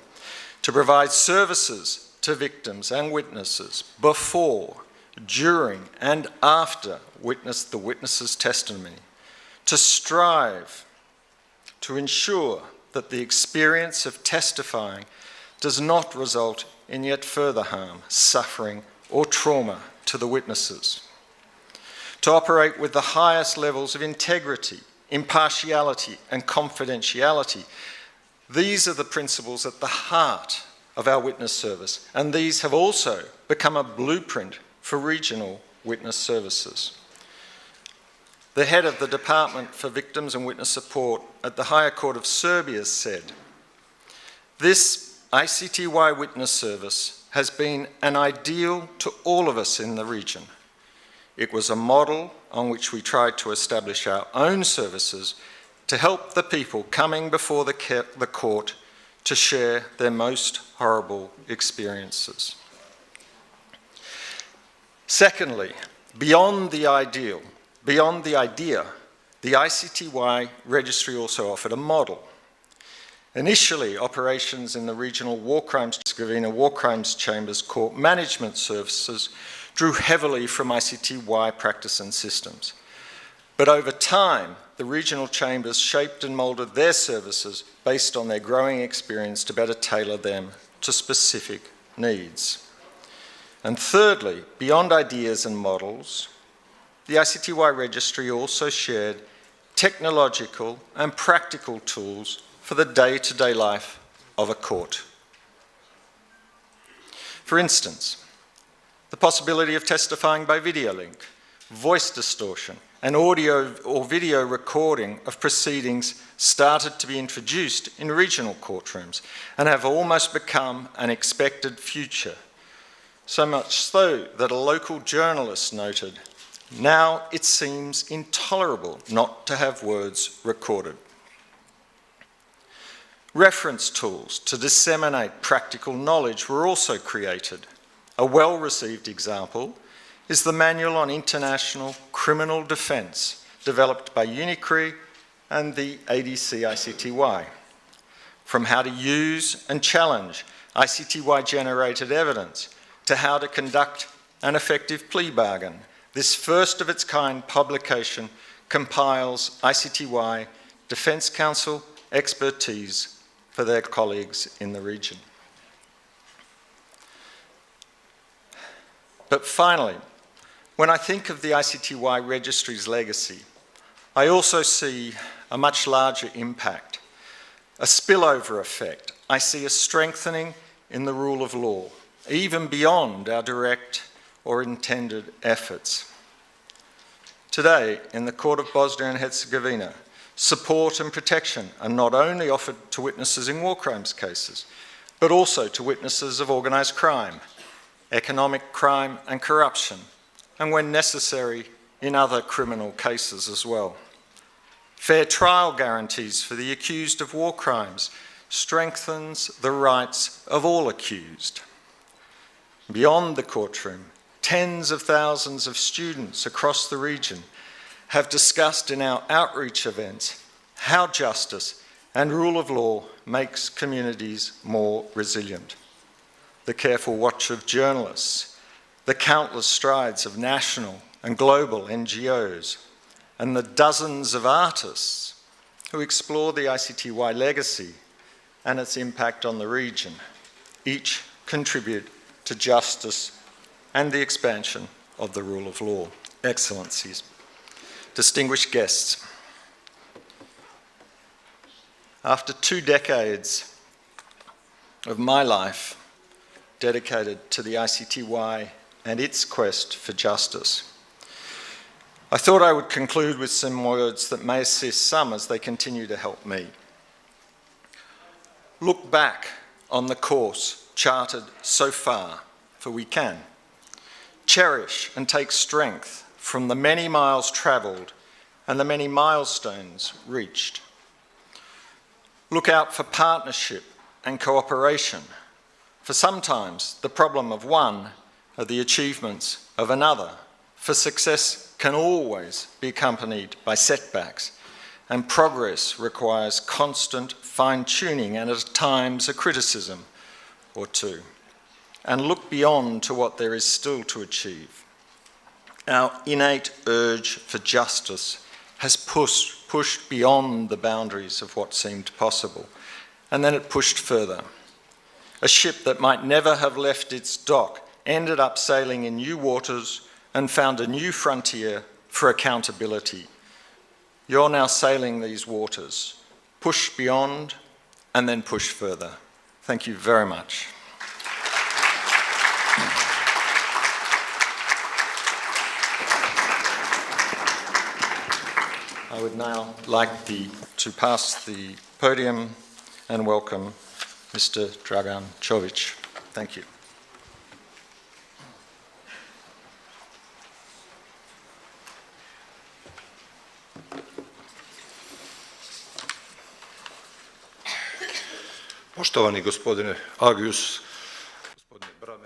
to provide services to victims and witnesses before, during and after the witness's testimony, to strive to ensure that the experience of testifying does not result in yet further harm, suffering or trauma to the witnesses. To operate with the highest levels of integrity, impartiality and confidentiality. These are the principles at the heart of our witness service, and these have also become a blueprint for regional witness services. The head of the Department for Victims and Witness Support at the Higher Court of Serbia said, "This ICTY witness service has been an ideal to all of us in the region. It was a model on which we tried to establish our own services to help the people coming before the court to share their most horrible experiences." Secondly, beyond the idea, the ICTY registry also offered a model. Initially, operations in the regional war crimes chambers court management services drew heavily from ICTY practice and systems. But over time, the regional chambers shaped and moulded their services based on their growing experience to better tailor them to specific needs. And thirdly, beyond ideas and models, the ICTY Registry also shared technological and practical tools for the day-to-day life of a court. For instance, the possibility of testifying by video link, voice distortion, and audio or video recording of proceedings started to be introduced in regional courtrooms and have almost become an expected future. So much so that a local journalist noted, "Now it seems intolerable not to have words recorded." Reference tools to disseminate practical knowledge were also created. A well-received example is the Manual on International Criminal Defence, developed by UNICRI and the ADC ICTY. From how to use and challenge ICTY-generated evidence to how to conduct an effective plea bargain, this first-of-its-kind publication compiles ICTY Defence Counsel expertise for their colleagues in the region. But finally, when I think of the ICTY Registry's legacy, I also see a much larger impact, a spillover effect. I see a strengthening in the rule of law, even beyond our direct or intended efforts. Today, in the Court of Bosnia and Herzegovina, support and protection are not only offered to witnesses in war crimes cases, but also to witnesses of organised crime, economic crime and corruption, and when necessary, in other criminal cases as well. Fair trial guarantees for the accused of war crimes strengthens the rights of all accused. Beyond the courtroom, tens of thousands of students across the region have discussed in our outreach events how justice and rule of law makes communities more resilient. The careful watch of journalists, the countless strides of national and global NGOs, and the dozens of artists who explore the ICTY legacy and its impact on the region, each contribute to justice and the expansion of the rule of law. Excellencies, distinguished guests, after 2 decades of my life dedicated to the ICTY and its quest for justice, I thought I would conclude with some words that may assist some as they continue to help me. Look back on the course charted so far, for we can. Cherish and take strength from the many miles travelled and the many milestones reached. Look out for partnership and cooperation, for sometimes the problem of one are the achievements of another, for success can always be accompanied by setbacks, and progress requires constant fine-tuning and at times a criticism or two. And look beyond to what there is still to achieve. Our innate urge for justice has pushed beyond the boundaries of what seemed possible, and then it pushed further. A ship that might never have left its dock ended up sailing in new waters and found a new frontier for accountability. You're now sailing these waters. Push beyond and then push further. Thank you very much. I would now like to pass the podium and welcome Mr. Dragan Čović. Thank you. Poštovani gospodine Agius,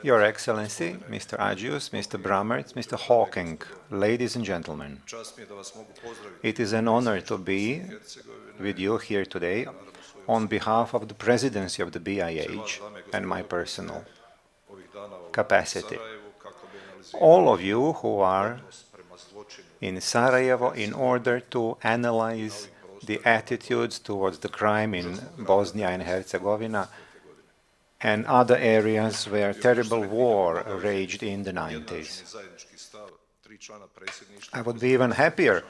Your Excellency, Mr. Agius, Mr. Brammertz, Mr. Hocking, ladies and gentlemen, it is an honor to be with you here today on behalf of the Presidency of the BIH and my personal capacity. All of you who are in Sarajevo in order to analyze the attitudes towards the crime in Bosnia and Herzegovina and other areas where terrible war raged in the 90s. I would be even happier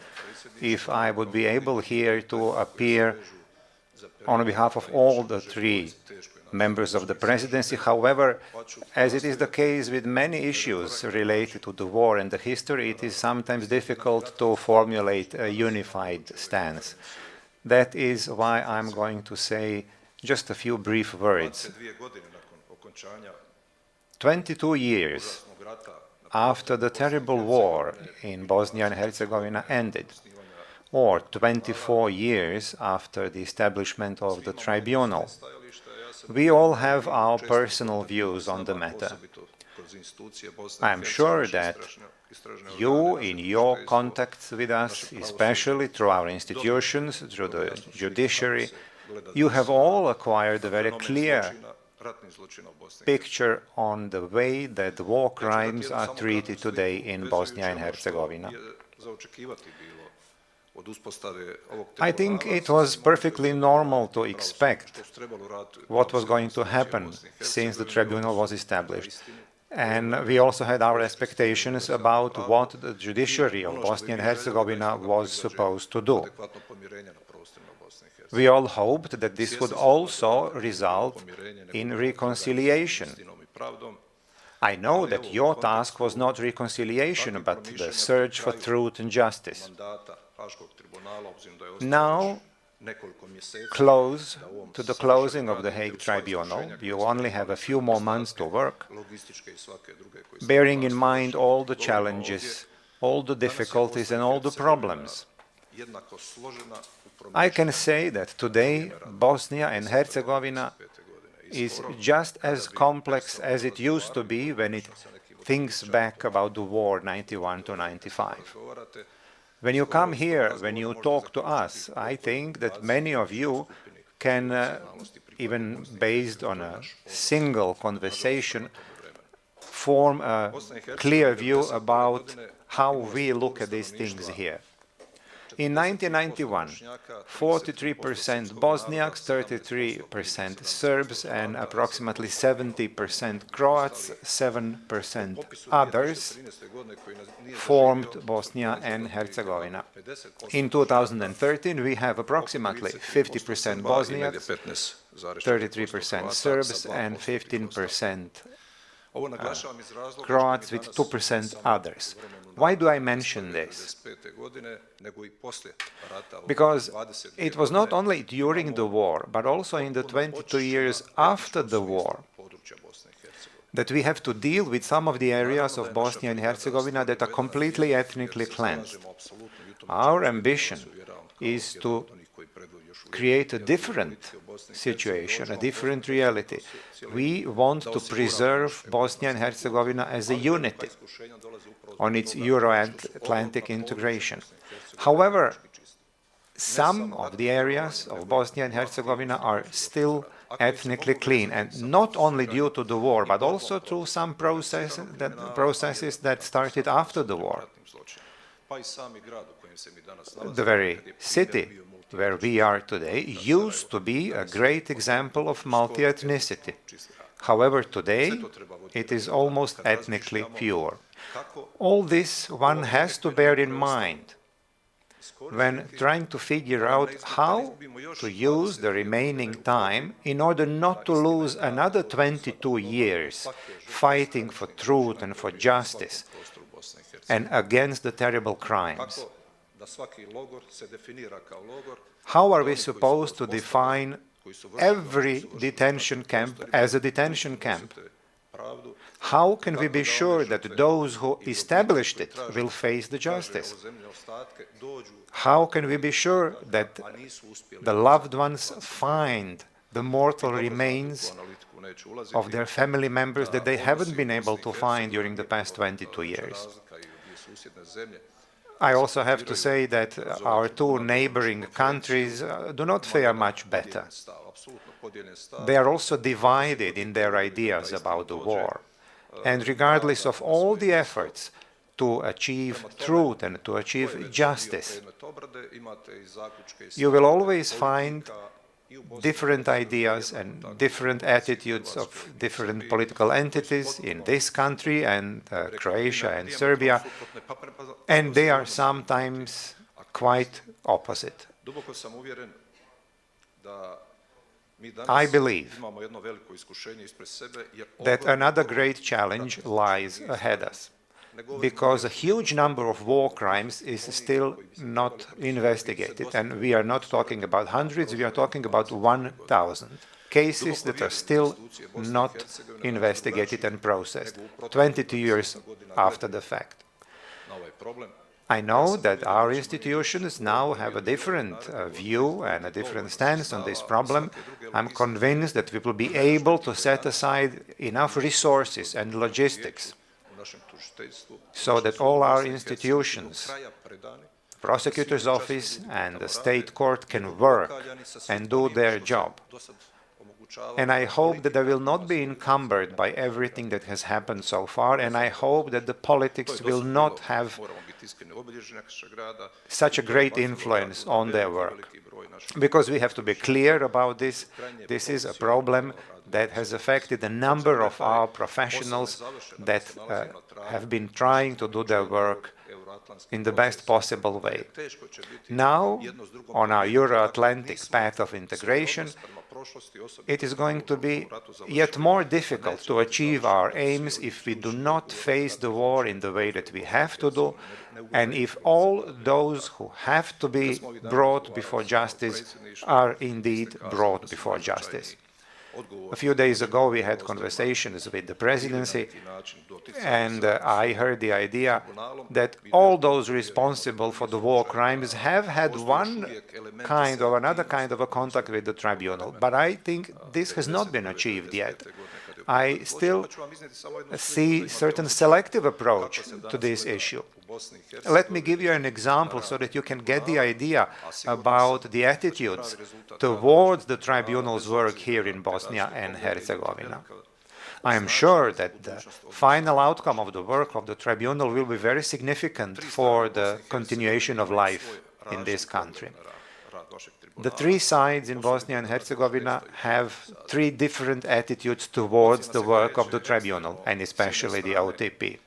if I would be able here to appear on behalf of all the three members of the presidency. However, as it is the case with many issues related to the war and the history, it is sometimes difficult to formulate a unified stance. That is why I'm going to say just a few brief words. 22 years after the terrible war in Bosnia and Herzegovina ended, or 24 years after the establishment of the Tribunal, we all have our personal views on the matter. I'm sure that you, in your contacts with us, especially through our institutions, through the judiciary, you have all acquired a very clear picture on the way that war crimes are treated today in Bosnia and Herzegovina. I think it was perfectly normal to expect what was going to happen since the tribunal was established. And we also had our expectations about what the judiciary of Bosnia and Herzegovina was supposed to do. We all hoped that this would also result in reconciliation. I know that your task was not reconciliation, but the search for truth and justice. Now, close to the closing of the Hague Tribunal, you only have a few more months to work, bearing in mind all the challenges, all the difficulties and all the problems. I can say that today Bosnia and Herzegovina is just as complex as it used to be when it thinks back about the war 91 to 95. When you come here, when you talk to us, I think that many of you can, even based on a single conversation, form a clear view about how we look at these things here. In 1991, 43% Bosniaks, 33% Serbs, and approximately 70% Croats, 7% others formed Bosnia and Herzegovina. In 2013, we have approximately 50% Bosniaks, 33% Serbs, and 15% Croats with 2% others. Why do I mention this? Because it was not only during the war, but also in the 22 years after the war that we have to deal with some of the areas of Bosnia and Herzegovina that are completely ethnically cleansed. Our ambition is to create a different situation, a different reality. We want to preserve Bosnia and Herzegovina as a unity on its Euro-Atlantic integration. However, some of the areas of Bosnia and Herzegovina are still ethnically clean, and not only due to the war, but also through some processes that started after the war. The very city where we are today used to be a great example of multi-ethnicity. However, today it is almost ethnically pure. All this one has to bear in mind when trying to figure out how to use the remaining time in order not to lose another 22 years fighting for truth and for justice and against the terrible crimes. How are we supposed to define every detention camp as a detention camp? How can we be sure that those who established it will face the justice? How can we be sure that the loved ones find the mortal remains of their family members that they haven't been able to find during the past 22 years? I also have to say that our two neighboring countries do not fare much better. They are also divided in their ideas about the war. And regardless of all the efforts to achieve truth and to achieve justice, you will always find different ideas and different attitudes of different political entities in this country and Croatia and Serbia, and they are sometimes quite opposite. I believe that another great challenge lies ahead of us, because a huge number of war crimes is still not investigated, and we are not talking about hundreds, we are talking about 1,000 cases that are still not investigated and processed, 22 years after the fact. I know that our institutions now have a different view and a different stance on this problem. I'm convinced that we will be able to set aside enough resources and logistics so that all our institutions, prosecutor's office and the state court, can work and do their job. And I hope that they will not be encumbered by everything that has happened so far, and I hope that the politics will not have such a great influence on their work. Because we have to be clear about this. This is a problem that has affected a number of our professionals that have been trying to do their work in the best possible way. Now, on our Euro-Atlantic path of integration, it is going to be yet more difficult to achieve our aims if we do not face the war in the way that we have to do, and if all those who have to be brought before justice are indeed brought before justice. A few days ago, we had conversations with the Presidency, and I heard the idea that all those responsible for the war crimes have had one kind or another kind of a contact with the Tribunal, but I think this has not been achieved yet. I still see a certain selective approach to this issue. Let me give you an example so that you can get the idea about the attitudes towards the Tribunal's work here in Bosnia and Herzegovina. I am sure that the final outcome of the work of the Tribunal will be very significant for the continuation of life in this country. The three sides in Bosnia and Herzegovina have three different attitudes towards the work of the Tribunal, and especially the OTP.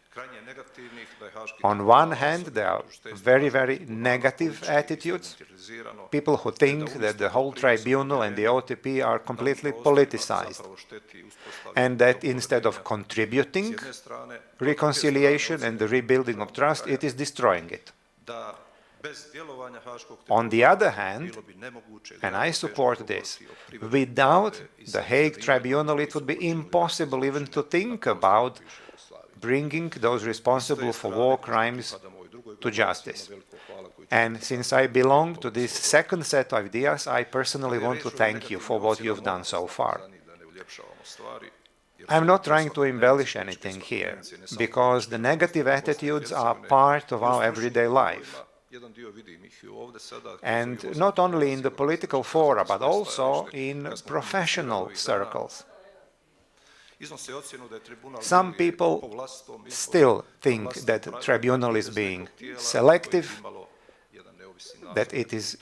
On one hand, there are very, very negative attitudes, people who think that the whole Tribunal and the OTP are completely politicized, and that instead of contributing reconciliation and the rebuilding of trust, it is destroying it. On the other hand, and I support this, without the Hague Tribunal, it would be impossible even to think about bringing those responsible for war crimes to justice. And since I belong to this second set of ideas, I personally want to thank you for what you've done so far. I'm not trying to embellish anything here, because the negative attitudes are part of our everyday life. And not only in the political fora, but also in professional circles. Some people still think that the Tribunal is being selective, that it is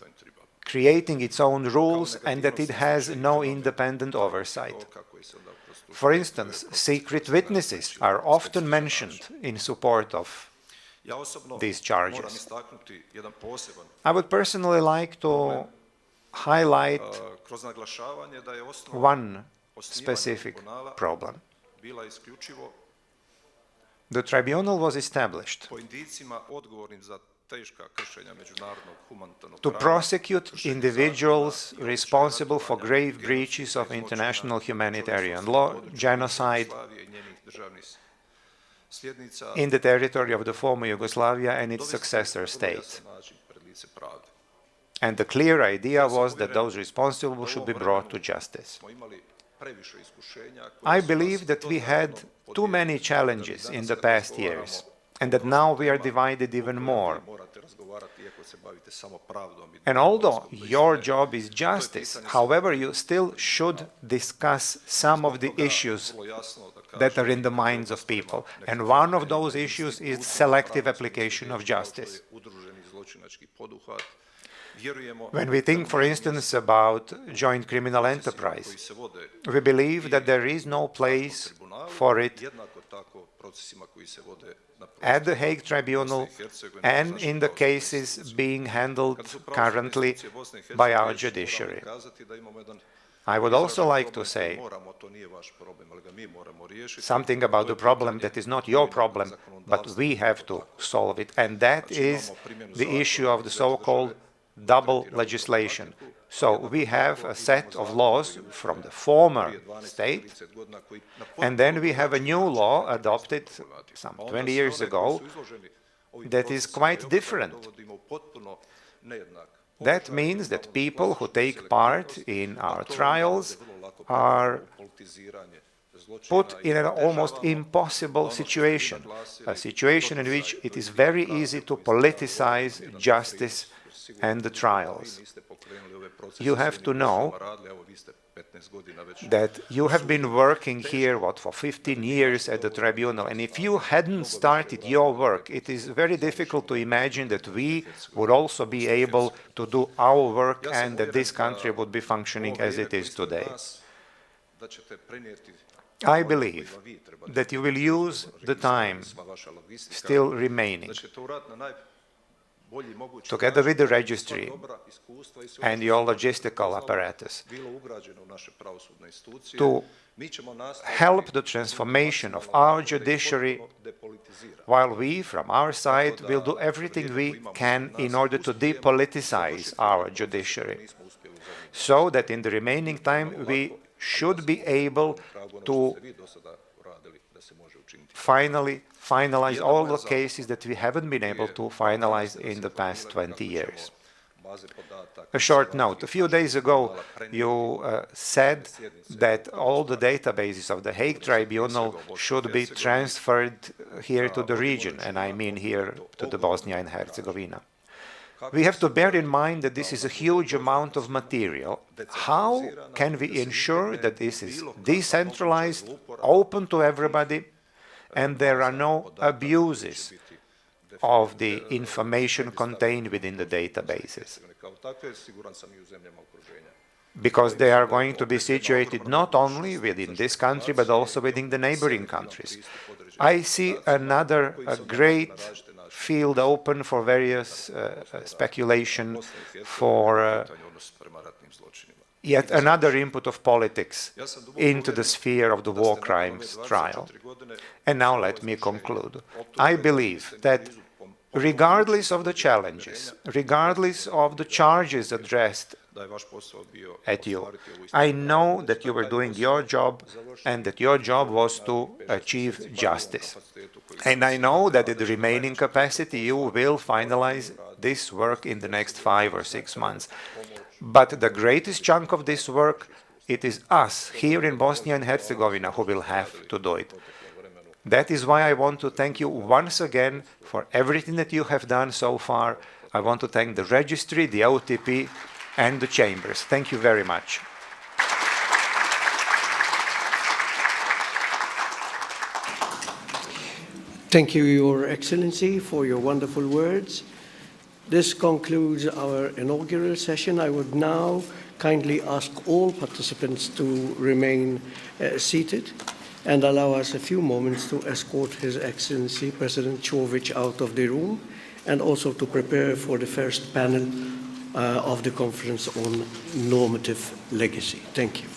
creating its own rules, and that it has no independent oversight. For instance, secret witnesses are often mentioned in support of these charges. I would personally like to highlight one specific problem. The Tribunal was established to prosecute individuals responsible for grave breaches of international humanitarian law, genocide in the territory of the former Yugoslavia and its successor states. And the clear idea was that those responsible should be brought to justice. I believe that we had too many challenges in the past years, and that now we are divided even more. And although your job is justice, however, you still should discuss some of the issues that are in the minds of people. And one of those issues is selective application of justice. When we think, for instance, about joint criminal enterprise, we believe that there is no place for it at the Hague Tribunal and in the cases being handled currently by our judiciary. I would also like to say something about the problem that is not your problem, but we have to solve it, and that is the issue of the so-called double legislation. So we have a set of laws from the former state, and then we have a new law adopted some 20 years ago that is quite different. That means that people who take part in our trials are put in an almost impossible situation, a situation in which it is very easy to politicize justice and the trials. You have to know that you have been working here, for 15 years at the tribunal, and if you hadn't started your work, it is very difficult to imagine that we would also be able to do our work and that this country would be functioning as it is today. I believe that you will use the time still remaining together with the registry and your logistical apparatus to help the transformation of our judiciary, while we, from our side, will do everything we can in order to depoliticize our judiciary, so that in the remaining time we should be able to finally finalize all the cases that we haven't been able to finalize in the past 20 years. A short note. A few days ago, you said that all the databases of the Hague Tribunal should be transferred here to the region, and I mean here to the Bosnia and Herzegovina. We have to bear in mind that this is a huge amount of material. How can we ensure that this is decentralized, open to everybody, and there are no abuses of the information contained within the databases? Because they are going to be situated not only within this country, but also within the neighboring countries. I see another great field open for various speculation, for yet another input of politics into the sphere of the war crimes trial. And now let me conclude. I believe that regardless of the challenges, regardless of the charges addressed at you, I know that you were doing your job and that your job was to achieve justice. And I know that in the remaining capacity you will finalize this work in the next 5 or 6 months. But the greatest chunk of this work, it is us here in Bosnia and Herzegovina who will have to do it. That is why I want to thank you once again for everything that you have done so far. I want to thank the registry, the OTP, and the chambers. Thank you very much. Thank you, Your Excellency, for your wonderful words. This concludes our inaugural session. I would now kindly ask all participants to remain seated and allow us a few moments to escort His Excellency President Čović out of the room and also to prepare for the first panel of the conference on normative legacy. Thank you.